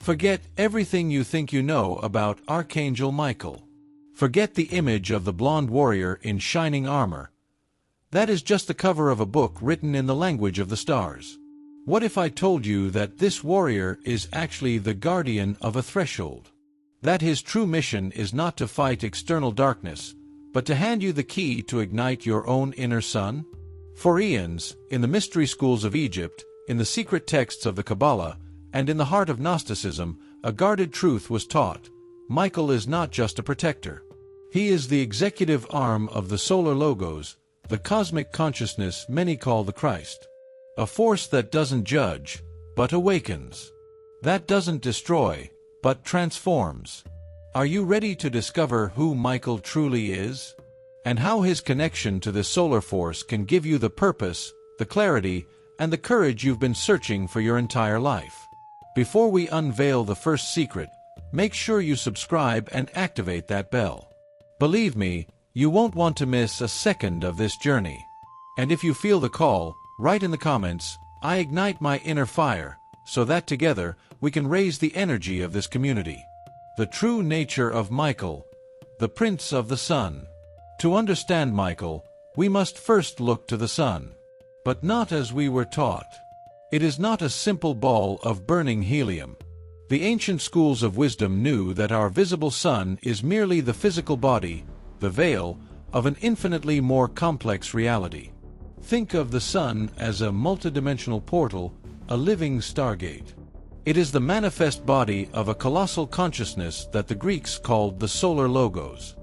Forget everything you think you know about Archangel Michael. Forget the image of the blonde warrior in shining armor. That is just the cover of a book written in the language of the stars. What if I told you that this warrior is actually the guardian of a threshold? That his true mission is not to fight external darkness, but to hand you the key to ignite your own inner sun? For eons, in the mystery schools of Egypt, in the secret texts of the Kabbalah, and in the heart of Gnosticism, a guarded truth was taught. Michael is not just a protector. He is the executive arm of the solar logos, the cosmic consciousness many call the Christ. A force that doesn't judge, but awakens. That doesn't destroy, but transforms. Are you ready to discover who Michael truly is? And how his connection to this solar force can give you the purpose, the clarity, and the courage you've been searching for your entire life? Before we unveil the first secret, make sure you subscribe and activate that bell. Believe me, you won't want to miss a second of this journey. And if you feel the call, write in the comments, "I ignite my inner fire," so that together we can raise the energy of this community. The true nature of Michael, the Prince of the Sun. To understand Michael, we must first look to the sun. But not as we were taught. It is not a simple ball of burning helium. The ancient schools of wisdom knew that our visible sun is merely the physical body, the veil, of an infinitely more complex reality. Think of the sun as a multidimensional portal, a living stargate. It is the manifest body of a colossal consciousness that the Greeks called the solar logos.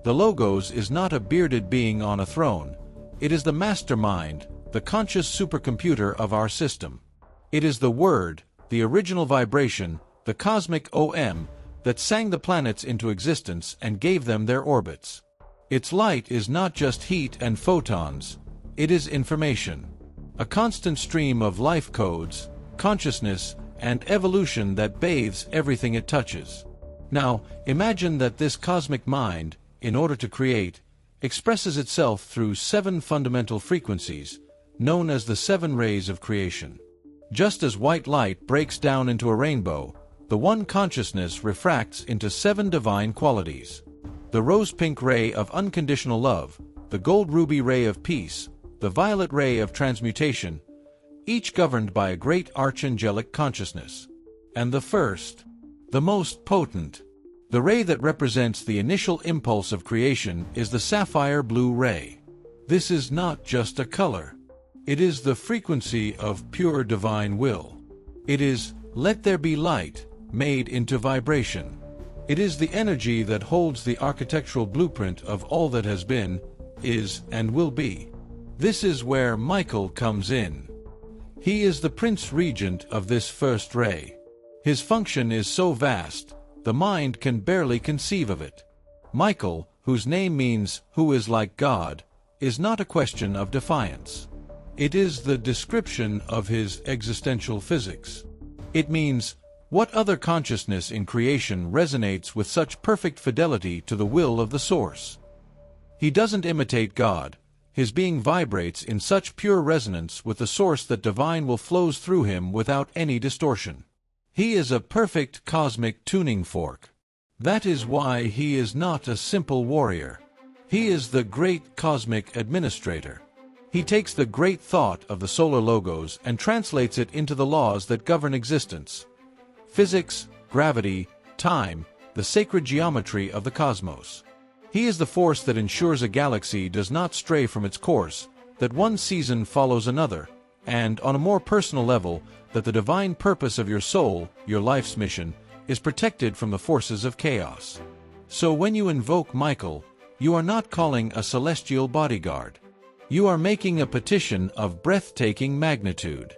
The logos is not a bearded being on a throne. It is the mastermind, the conscious supercomputer of our system. It is the word, the original vibration, the cosmic OM, that sang the planets into existence and gave them their orbits. Its light is not just heat and photons, it is information. A constant stream of life codes, consciousness, and evolution that bathes everything it touches. Now, imagine that this cosmic mind, in order to create, expresses itself through 7 fundamental frequencies, known as the 7 rays of creation. Just as white light breaks down into a rainbow, the one consciousness refracts into 7 divine qualities. The rose-pink ray of unconditional love, the gold-ruby ray of peace, the violet ray of transmutation, each governed by a great archangelic consciousness. And the first, the most potent, the ray that represents the initial impulse of creation is the sapphire blue ray. This is not just a color. It is the frequency of pure divine will. It is, "Let there be light," made into vibration. It is the energy that holds the architectural blueprint of all that has been, is, and will be. This is where Michael comes in. He is the Prince Regent of this first ray. His function is so vast, the mind can barely conceive of it. Michael, whose name means "who is like God," is not a question of defiance. It is the description of his existential physics. It means, what other consciousness in creation resonates with such perfect fidelity to the will of the Source? He doesn't imitate God. His being vibrates in such pure resonance with the Source that divine will flows through him without any distortion. He is a perfect cosmic tuning fork. That is why he is not a simple warrior. He is the great cosmic administrator. He takes the great thought of the solar logos and translates it into the laws that govern existence. Physics, gravity, time, the sacred geometry of the cosmos. He is the force that ensures a galaxy does not stray from its course, that one season follows another, and, on a more personal level, that the divine purpose of your soul, your life's mission, is protected from the forces of chaos. So when you invoke Michael, you are not calling a celestial bodyguard. You are making a petition of breathtaking magnitude.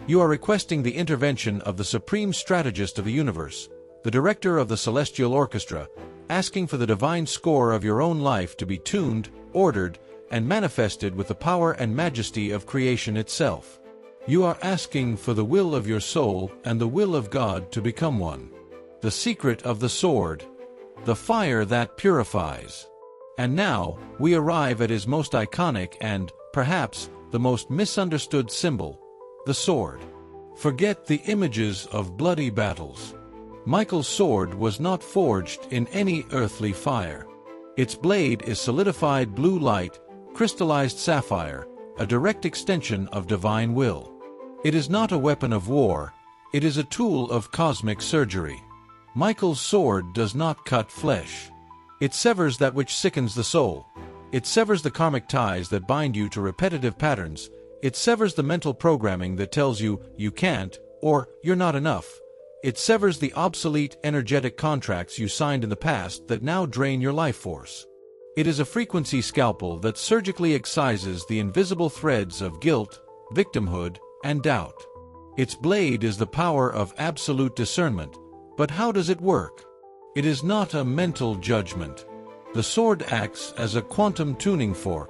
You are requesting the intervention of the supreme strategist of the universe, the director of the celestial orchestra, asking for the divine score of your own life to be tuned, ordered, and manifested with the power and majesty of creation itself. You are asking for the will of your soul and the will of God to become one. The secret of the sword, the fire that purifies. And now, we arrive at his most iconic and, perhaps, the most misunderstood symbol, the sword. Forget the images of bloody battles. Michael's sword was not forged in any earthly fire. Its blade is solidified blue light, crystallized sapphire, a direct extension of divine will. It is not a weapon of war, it is a tool of cosmic surgery. Michael's sword does not cut flesh. It severs that which sickens the soul. It severs the karmic ties that bind you to repetitive patterns. It severs the mental programming that tells you you can't or you're not enough. It severs the obsolete energetic contracts you signed in the past that now drain your life force. It is a frequency scalpel that surgically excises the invisible threads of guilt, victimhood, and doubt. Its blade is the power of absolute discernment. But how does it work? It is not a mental judgment. The sword acts as a quantum tuning fork.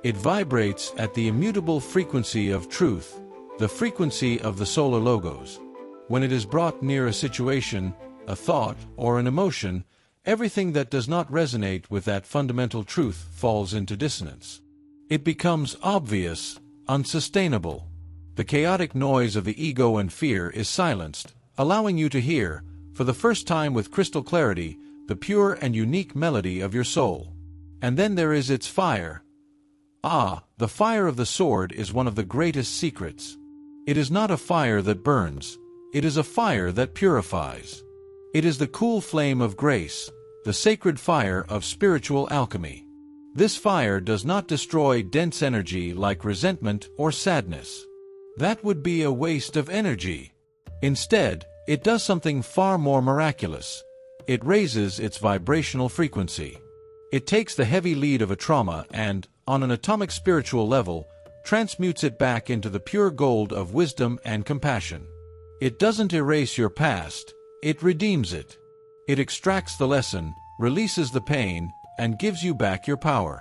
It vibrates at the immutable frequency of truth, the frequency of the solar logos. When it is brought near a situation, a thought, or an emotion, everything that does not resonate with that fundamental truth falls into dissonance. It becomes obvious, unsustainable. The chaotic noise of the ego and fear is silenced, allowing you to hear, for the first time with crystal clarity, the pure and unique melody of your soul. And then there is its fire. Ah, the fire of the sword is one of the greatest secrets. It is not a fire that burns, it is a fire that purifies. It is the cool flame of grace, the sacred fire of spiritual alchemy. This fire does not destroy dense energy like resentment or sadness. That would be a waste of energy. Instead, it does something far more miraculous. It raises its vibrational frequency. It takes the heavy lead of a trauma and, on an atomic spiritual level, transmutes it back into the pure gold of wisdom and compassion. It doesn't erase your past, it redeems it. It extracts the lesson, releases the pain, and gives you back your power.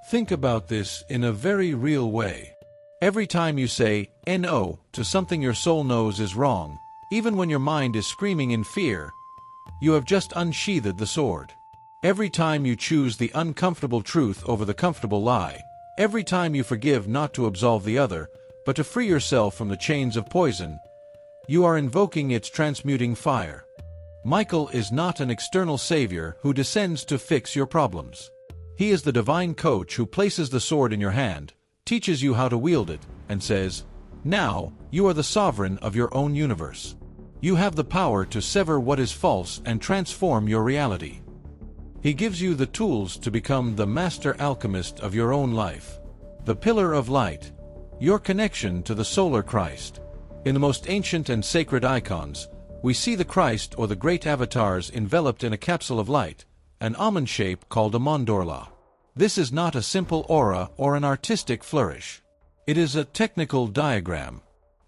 Think about this in a very real way. Every time you say "no" to something your soul knows is wrong, even when your mind is screaming in fear, you have just unsheathed the sword. Every time you choose the uncomfortable truth over the comfortable lie, every time you forgive not to absolve the other, but to free yourself from the chains of poison, you are invoking its transmuting fire. Michael is not an external savior who descends to fix your problems. He is the divine coach who places the sword in your hand, teaches you how to wield it, and says, "Now, you are the sovereign of your own universe. You have the power to sever what is false and transform your reality." He gives you the tools to become the master alchemist of your own life. The pillar of light, your connection to the solar Christ. In the most ancient and sacred icons, we see the Christ or the great avatars enveloped in a capsule of light, an almond shape called a mandorla. This is not a simple aura or an artistic flourish. It is a technical diagram,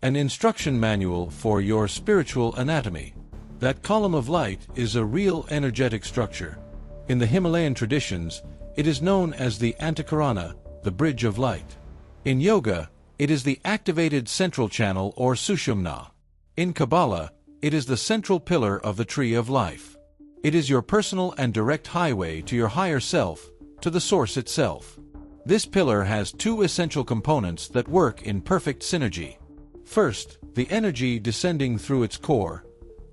an instruction manual for your spiritual anatomy. That column of light is a real energetic structure. In the Himalayan traditions, it is known as the Antakarana, the bridge of light. In yoga, it is the activated central channel or Sushumna. In Kabbalah, it is the central pillar of the tree of life. It is your personal and direct highway to your higher self, to the source itself. This pillar has two essential components that work in perfect synergy. First, the energy descending through its core,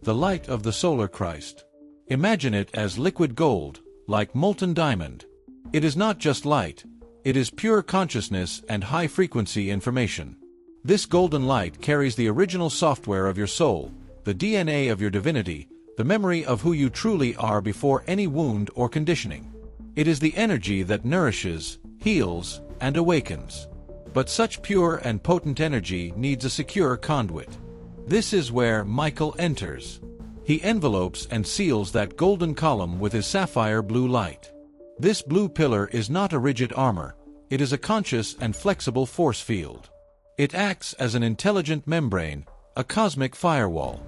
the light of the solar Christ. Imagine it as liquid gold, like molten diamond. It is not just light, it is pure consciousness and high-frequency information. This golden light carries the original software of your soul, the DNA of your divinity, the memory of who you truly are before any wound or conditioning. It is the energy that nourishes, heals, and awakens. But such pure and potent energy needs a secure conduit. This is where Michael enters. He envelopes and seals that golden column with his sapphire blue light. This blue pillar is not a rigid armor, it is a conscious and flexible force field. It acts as an intelligent membrane, a cosmic firewall.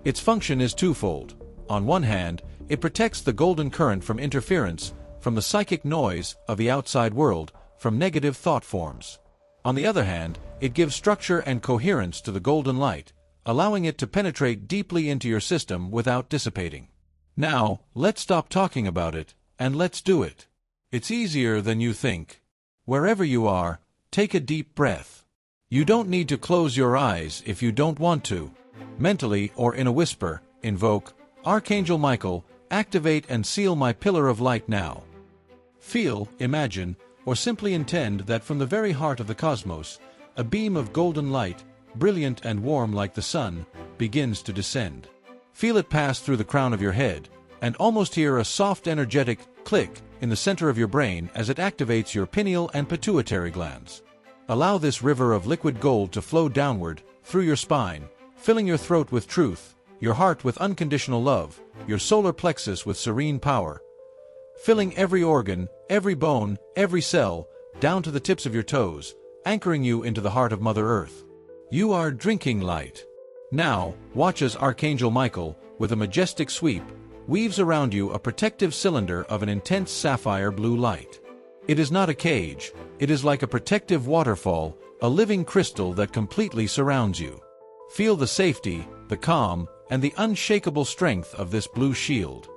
Its function is twofold. On one hand, it protects the golden current from interference, from the psychic noise of the outside world, from negative thought forms. On the other hand, it gives structure and coherence to the golden light, allowing it to penetrate deeply into your system without dissipating. Now, let's stop talking about it, and let's do it. It's easier than you think. Wherever you are, take a deep breath. You don't need to close your eyes if you don't want to. Mentally or in a whisper, invoke Archangel Michael, activate and seal my pillar of light now. Feel, imagine, or simply intend that from the very heart of the cosmos, a beam of golden light, brilliant and warm like the sun, begins to descend. Feel it pass through the crown of your head, and almost hear a soft energetic click in the center of your brain as it activates your pineal and pituitary glands. Allow this river of liquid gold to flow downward, through your spine, filling your throat with truth, your heart with unconditional love, your solar plexus with serene power, filling every organ, every bone, every cell, down to the tips of your toes, anchoring you into the heart of Mother Earth. You are drinking light. Now, watch as Archangel Michael, with a majestic sweep, weaves around you a protective cylinder of an intense sapphire blue light. It is not a cage, it is like a protective waterfall, a living crystal that completely surrounds you. Feel the safety, the calm, and the unshakable strength of this blue shield.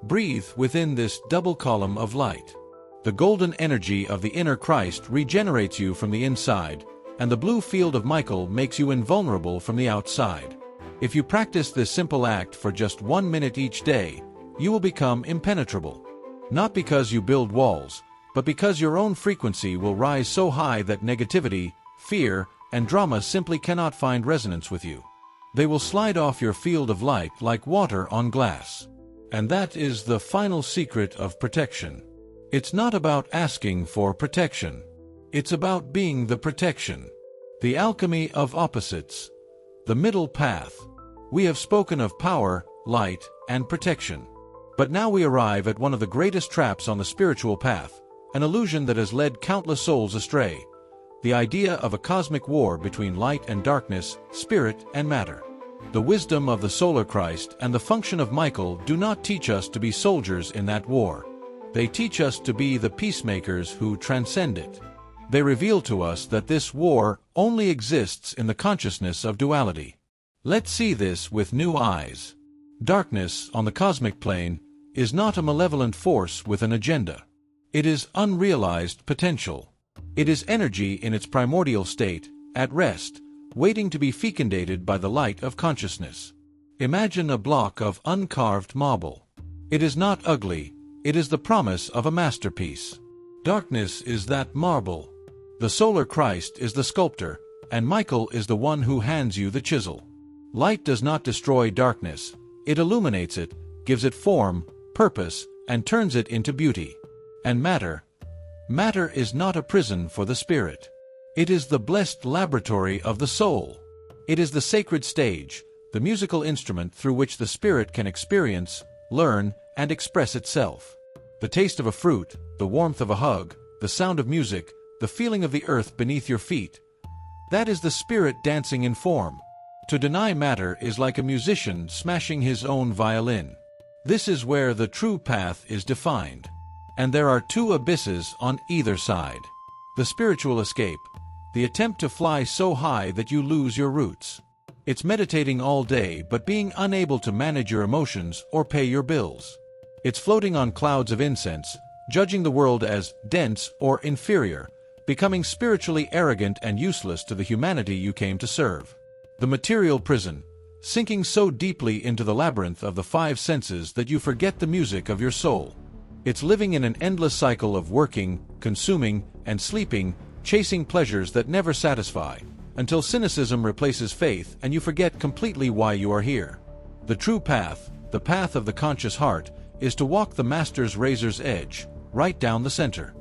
Breathe within this double column of light. The golden energy of the inner Christ regenerates you from the inside, and the blue field of Michael makes you invulnerable from the outside. If you practice this simple act for just 1 minute each day, you will become impenetrable. Not because you build walls, but because your own frequency will rise so high that negativity, fear, and drama simply cannot find resonance with you. They will slide off your field of light like water on glass. And that is the final secret of protection. It's not about asking for protection. It's about being the protection. The alchemy of opposites. The middle path. We have spoken of power, light, and protection. But now we arrive at one of the greatest traps on the spiritual path, an illusion that has led countless souls astray. The idea of a cosmic war between light and darkness, spirit and matter. The wisdom of the solar Christ and the function of Michael do not teach us to be soldiers in that war. They teach us to be the peacemakers who transcend it. They reveal to us that this war only exists in the consciousness of duality. Let's see this with new eyes. Darkness, on the cosmic plane, is not a malevolent force with an agenda. It is unrealized potential. It is energy in its primordial state, at rest, waiting to be fecundated by the light of consciousness. Imagine a block of uncarved marble. It is not ugly, it is the promise of a masterpiece. Darkness is that marble. The solar Christ is the sculptor, and Michael is the one who hands you the chisel. Light does not destroy darkness, it illuminates it, gives it form, purpose, and turns it into beauty. And matter is not a prison for the spirit. It is the blessed laboratory of the soul. It is the sacred stage, the musical instrument through which the spirit can experience, learn, and express itself. The taste of a fruit, the warmth of a hug, the sound of music, the feeling of the earth beneath your feet. That is the spirit dancing in form. To deny matter is like a musician smashing his own violin. This is where the true path is defined. And there are two abysses on either side. The spiritual escape. The attempt to fly so high that you lose your roots. It's meditating all day but being unable to manage your emotions or pay your bills. It's floating on clouds of incense, judging the world as dense or inferior, becoming spiritually arrogant and useless to the humanity you came to serve. The material prison, sinking so deeply into the labyrinth of the five senses that you forget the music of your soul. It's living in an endless cycle of working, consuming, and sleeping, chasing pleasures that never satisfy, until cynicism replaces faith and you forget completely why you are here. The true path, the path of the conscious heart, is to walk the Master's razor's edge, right down the center.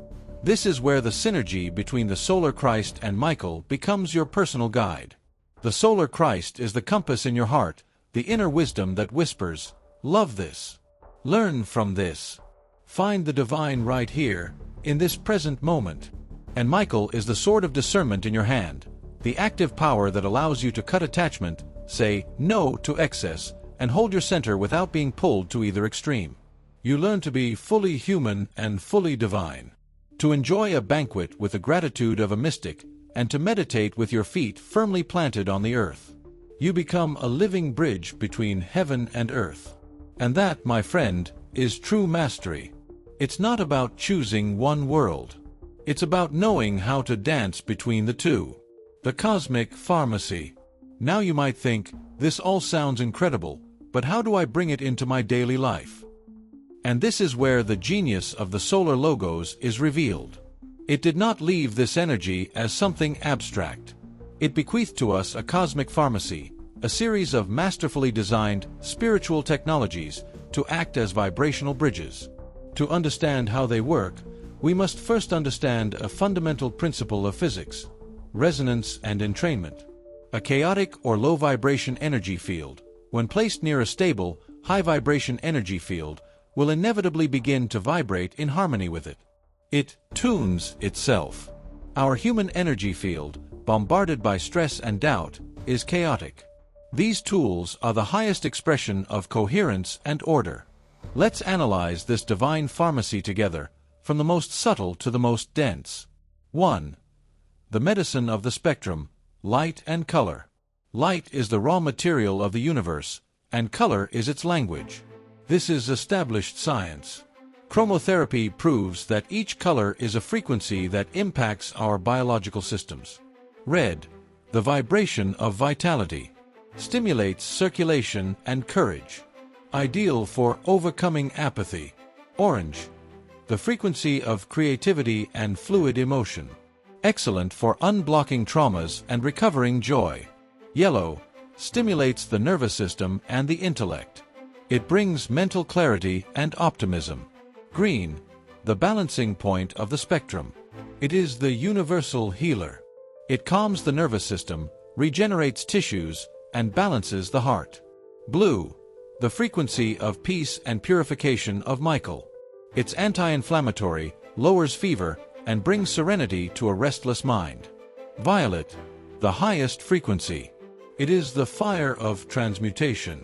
This is where the synergy between the solar Christ and Michael becomes your personal guide. The solar Christ is the compass in your heart, the inner wisdom that whispers, "Love this. Learn from this. Find the divine right here, in this present moment." And Michael is the sword of discernment in your hand, the active power that allows you to cut attachment, say no to excess, and hold your center without being pulled to either extreme. You learn to be fully human and fully divine. To enjoy a banquet with the gratitude of a mystic, and to meditate with your feet firmly planted on the earth. You become a living bridge between heaven and earth. And that, my friend, is true mastery. It's not about choosing one world. It's about knowing how to dance between the two. The cosmic pharmacy. Now you might think, this all sounds incredible, but how do I bring it into my daily life? And this is where the genius of the solar logos is revealed. It did not leave this energy as something abstract. It bequeathed to us a cosmic pharmacy, a series of masterfully designed spiritual technologies to act as vibrational bridges. To understand how they work, we must first understand a fundamental principle of physics: resonance and entrainment. A chaotic or low-vibration energy field, when placed near a stable, high-vibration energy field, will inevitably begin to vibrate in harmony with it. It tunes itself. Our human energy field, bombarded by stress and doubt, is chaotic. These tools are the highest expression of coherence and order. Let's analyze this divine pharmacy together, from the most subtle to the most dense. 1. The medicine of the spectrum, light and color. Light is the raw material of the universe, and color is its language. This is established science. Chromotherapy proves that each color is a frequency that impacts our biological systems. Red, the vibration of vitality, stimulates circulation and courage. Ideal for overcoming apathy. Orange, the frequency of creativity and fluid emotion. Excellent for unblocking traumas and recovering joy. Yellow, stimulates the nervous system and the intellect. It brings mental clarity and optimism. Green, the balancing point of the spectrum. It is the universal healer. It calms the nervous system, regenerates tissues, and balances the heart. Blue, the frequency of peace and purification of Michael. It's anti-inflammatory, lowers fever, and brings serenity to a restless mind. Violet, the highest frequency. It is the fire of transmutation.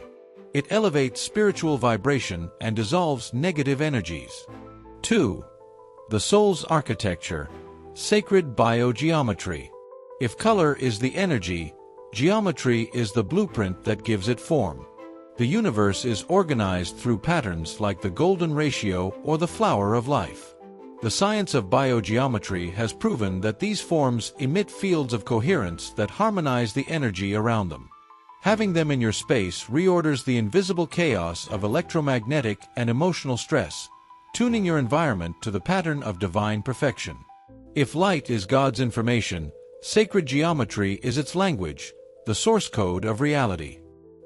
It elevates spiritual vibration and dissolves negative energies. 2. The soul's architecture, sacred biogeometry. If color is the energy, geometry is the blueprint that gives it form. The universe is organized through patterns like the golden ratio or the flower of life. The science of biogeometry has proven that these forms emit fields of coherence that harmonize the energy around them. Having them in your space reorders the invisible chaos of electromagnetic and emotional stress, tuning your environment to the pattern of divine perfection. If light is God's information, sacred geometry is its language, the source code of reality.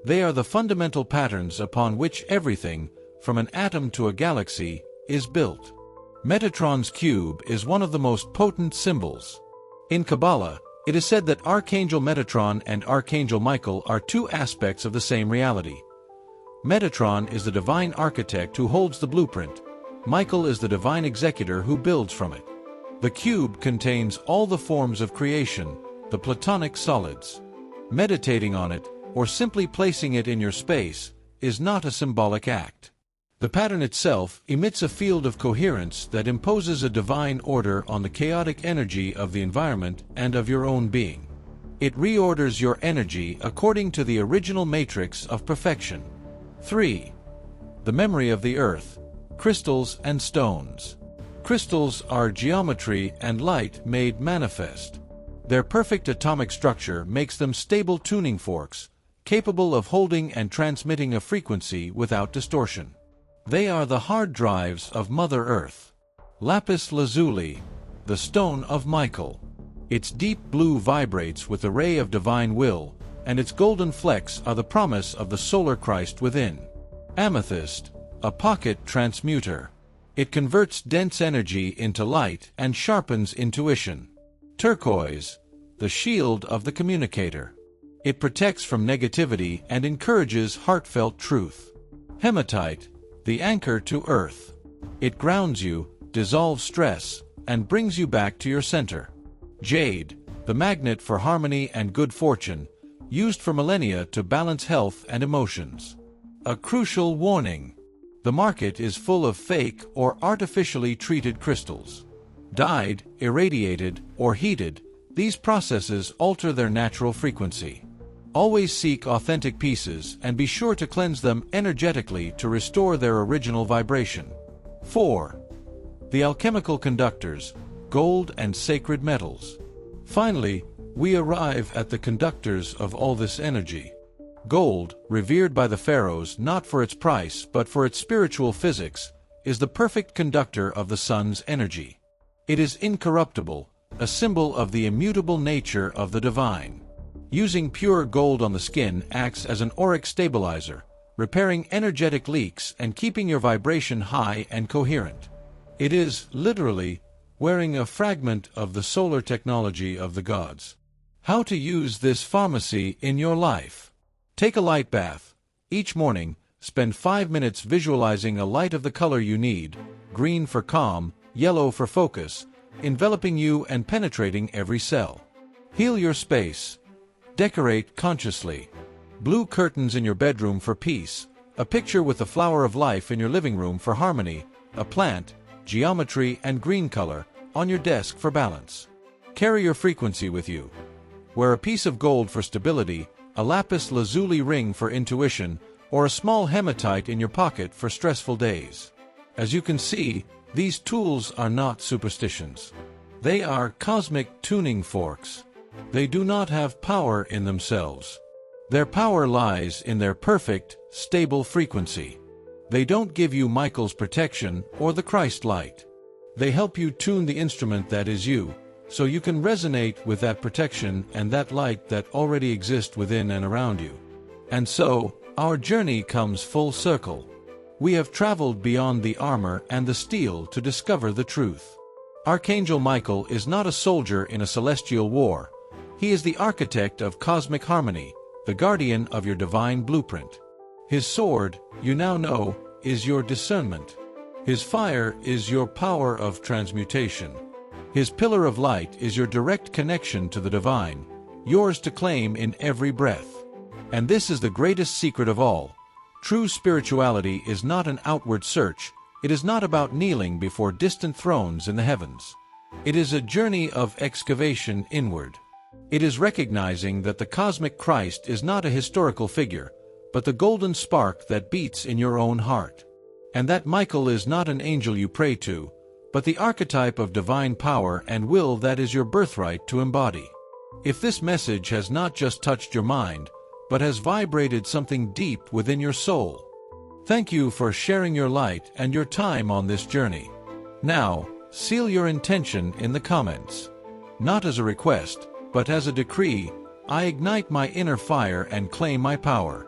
They are the fundamental patterns upon which everything, from an atom to a galaxy, is built. Metatron's cube is one of the most potent symbols. In Kabbalah, it is said that Archangel Metatron and Archangel Michael are two aspects of the same reality. Metatron is the divine architect who holds the blueprint. Michael is the divine executor who builds from it. The cube contains all the forms of creation, the Platonic solids. Meditating on it, or simply placing it in your space, is not a symbolic act. The pattern itself emits a field of coherence that imposes a divine order on the chaotic energy of the environment and of your own being. It reorders your energy according to the original matrix of perfection. 3. The memory of the earth, crystals and stones. Crystals are geometry and light made manifest. Their perfect atomic structure makes them stable tuning forks, capable of holding and transmitting a frequency without distortion. They are the hard drives of Mother Earth. Lapis lazuli, the stone of Michael. Its deep blue vibrates with the ray of divine will, and its golden flecks are the promise of the solar Christ within. Amethyst, a pocket transmuter. It converts dense energy into light and sharpens intuition. Turquoise, the shield of the communicator. It protects from negativity and encourages heartfelt truth. Hematite, the anchor to earth. It grounds you, dissolves stress, and brings you back to your center. Jade, the magnet for harmony and good fortune, used for millennia to balance health and emotions. A crucial warning. The market is full of fake or artificially treated crystals. Dyed, irradiated, or heated, these processes alter their natural frequency. Always seek authentic pieces and be sure to cleanse them energetically to restore their original vibration. 4. The alchemical conductors, gold and sacred metals. Finally, we arrive at the conductors of all this energy. Gold, revered by the pharaohs not for its price but for its spiritual physics, is the perfect conductor of the sun's energy. It is incorruptible, a symbol of the immutable nature of the divine. Using pure gold on the skin acts as an auric stabilizer, repairing energetic leaks and keeping your vibration high and coherent. It is, literally, wearing a fragment of the solar technology of the gods. How to use this pharmacy in your life? Take a light bath. Each morning, spend 5 minutes visualizing a light of the color you need, green for calm, yellow for focus, enveloping you and penetrating every cell. Heal your space. Decorate consciously. Blue curtains in your bedroom for peace, a picture with the flower of life in your living room for harmony, a plant, geometry and green color, on your desk for balance. Carry your frequency with you. Wear a piece of gold for stability, a lapis lazuli ring for intuition, or a small hematite in your pocket for stressful days. As you can see, these tools are not superstitions. They are cosmic tuning forks. They do not have power in themselves. Their power lies in their perfect, stable frequency. They don't give you Michael's protection or the Christ light. They help you tune the instrument that is you, so you can resonate with that protection and that light that already exists within and around you. And so, our journey comes full circle. We have traveled beyond the armor and the steel to discover the truth. Archangel Michael is not a soldier in a celestial war. He is the architect of cosmic harmony, the guardian of your divine blueprint. His sword, you now know, is your discernment. His fire is your power of transmutation. His pillar of light is your direct connection to the divine, yours to claim in every breath. And this is the greatest secret of all. True spirituality is not an outward search. It is not about kneeling before distant thrones in the heavens. It is a journey of excavation inward. It is recognizing that the cosmic Christ is not a historical figure, but the golden spark that beats in your own heart. And that Michael is not an angel you pray to, but the archetype of divine power and will that is your birthright to embody. If this message has not just touched your mind, but has vibrated something deep within your soul, thank you for sharing your light and your time on this journey. Now, seal your intention in the comments. Not as a request, but as a decree, I ignite my inner fire and claim my power.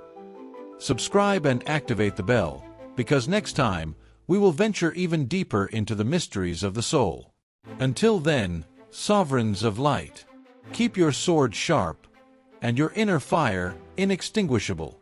Subscribe and activate the bell, because next time, we will venture even deeper into the mysteries of the soul. Until then, sovereigns of light, keep your sword sharp and your inner fire inextinguishable.